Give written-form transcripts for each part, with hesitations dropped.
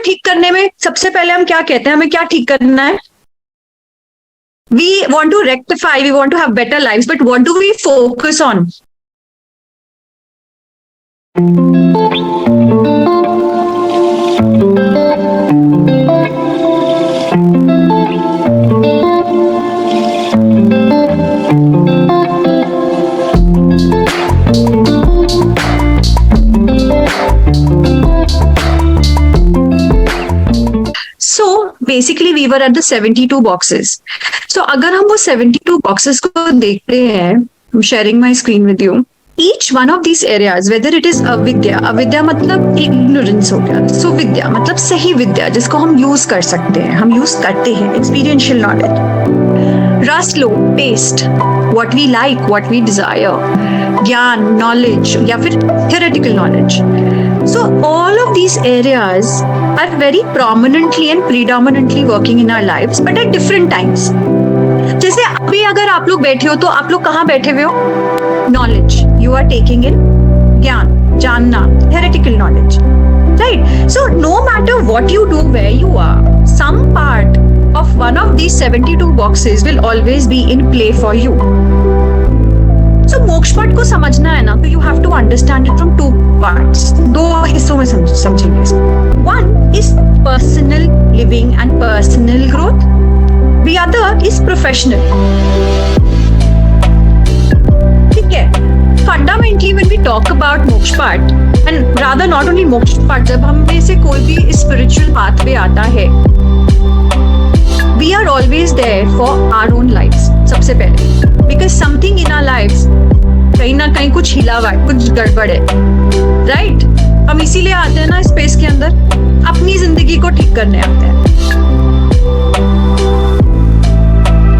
ठीक करने में सबसे पहले हम क्या कहते हैं, हमें क्या ठीक करना है? We want to rectify, we want to have better lives, but what do we focus on? So basically we were at the 72 boxes. So अगर हम वो 72 boxes को देखते हैं, I'm sharing my screen with you. Each one of these areas, whether it is अविद्या, अविद्या मतलब ignorance हो गया, so विद्या मतलब सही विद्या जिसको हम यूज कर सकते हैं, हम यूज करते हैं, experiential knowledge. रस लो, taste, what we like, what we desire, ज्ञान, knowledge या फिर theoretical knowledge. So all of these areas are very prominently and predominantly working in our lives, but at different times. जैसे अभी अगर आप लोग बैठे हो तो आप लोग कहाँ बैठे हुए हो? Knowledge. You are taking in ज्ञान, जानना, theoretical knowledge, right? So no matter what you do, where you are, some part of one of these 72 boxes will always be in play for you. So मोक्ष पाठ को समझना है ना, तो you have to understand it from two parts. दो हिस्सों में समझेंगे इसको. One is personal living and personal growth. The other is professional. ठीक है. Fundamentally, when we talk about मोक्ष पाठ, and rather not only मोक्ष पाठ, जब हम में से कोई भी spiritual pathway आता है, we are always there for our own lives. सबसे पहले, because something in our lives कहीं ना कहीं कुछ हिला हुआ है, कुछ गड़बड़ है, राइट? हम इसीलिए आते हैं ना स्पेस के अंदर, अपनी जिंदगी को ठीक करने आते हैं.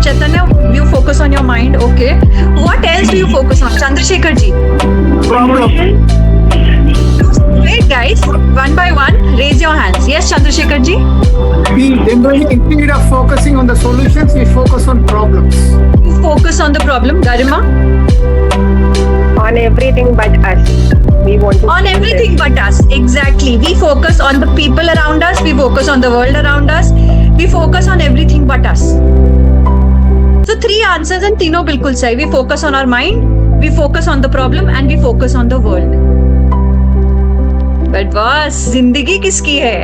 चैतन्य, you focus on your mind, okay? What else do you focus on? Chandrasekhar ji. Wait guys, one by one, raise your hands. Yes, Chandrasekhar ji. We generally, instead of focusing on the solutions, we focus on problems. You focus on the problem. Garima? On everything but us. We want to On everything but us. Exactly. We focus on the people around us. We focus on the world around us. We focus on everything but us. So 3 answers and तीनों बिल्कुल सही. We focus on our mind, we focus on the problem and we focus on the world. But बस जिंदगी किसकी है?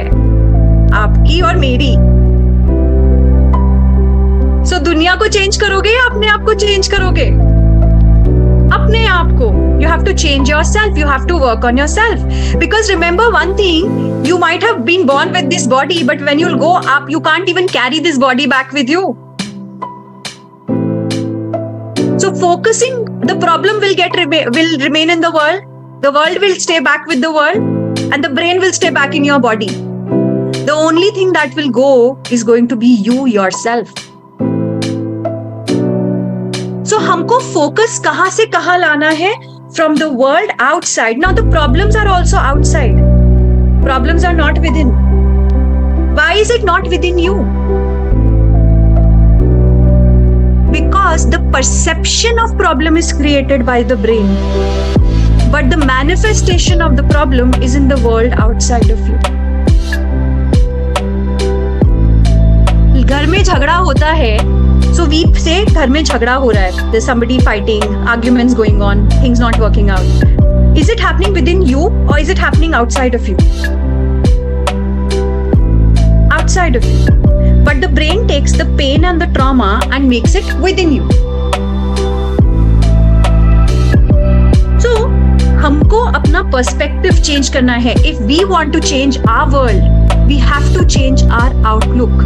आपकी और मेरी. So दुनिया को चेंज करोगे या अपने आप को चेंज करोगे? अपने आप को. You have to change yourself. You have to work on yourself. Because remember one thing, you might have been born with this body, but when you'll go up, you can't even carry this body back with you. So focusing, the problem will remain in the world. The world will stay back with the world, and the brain will stay back in your body. The only thing that will go is going to be you yourself. So हमको focus कहाँ से कहाँ लाना है? From the world outside. Now the problems are also outside. Problems are not within. Why is it not within you? Because the perception of problem is created by the brain, but the manifestation of the problem is in the world outside of you. घर में झगड़ा होता है, so we say घर में झगड़ा हो रहा है. There's somebody fighting, arguments going on, things not working out. Is it happening within you or is it happening outside of you? Outside of you. But the brain takes the pain and the trauma and makes it within you. So, हमको अपना perspective change करना है. If we want to change our world, we have to change our outlook.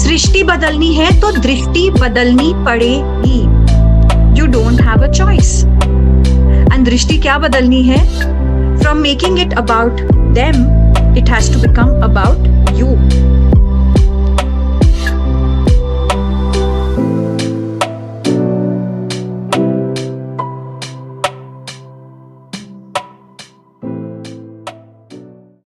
सृष्टि बदलनी है तो दृष्टि बदलनी पड़ेगी. You don't have a choice. And दृष्टि क्या बदलनी है? From making it about them, it has to become about you.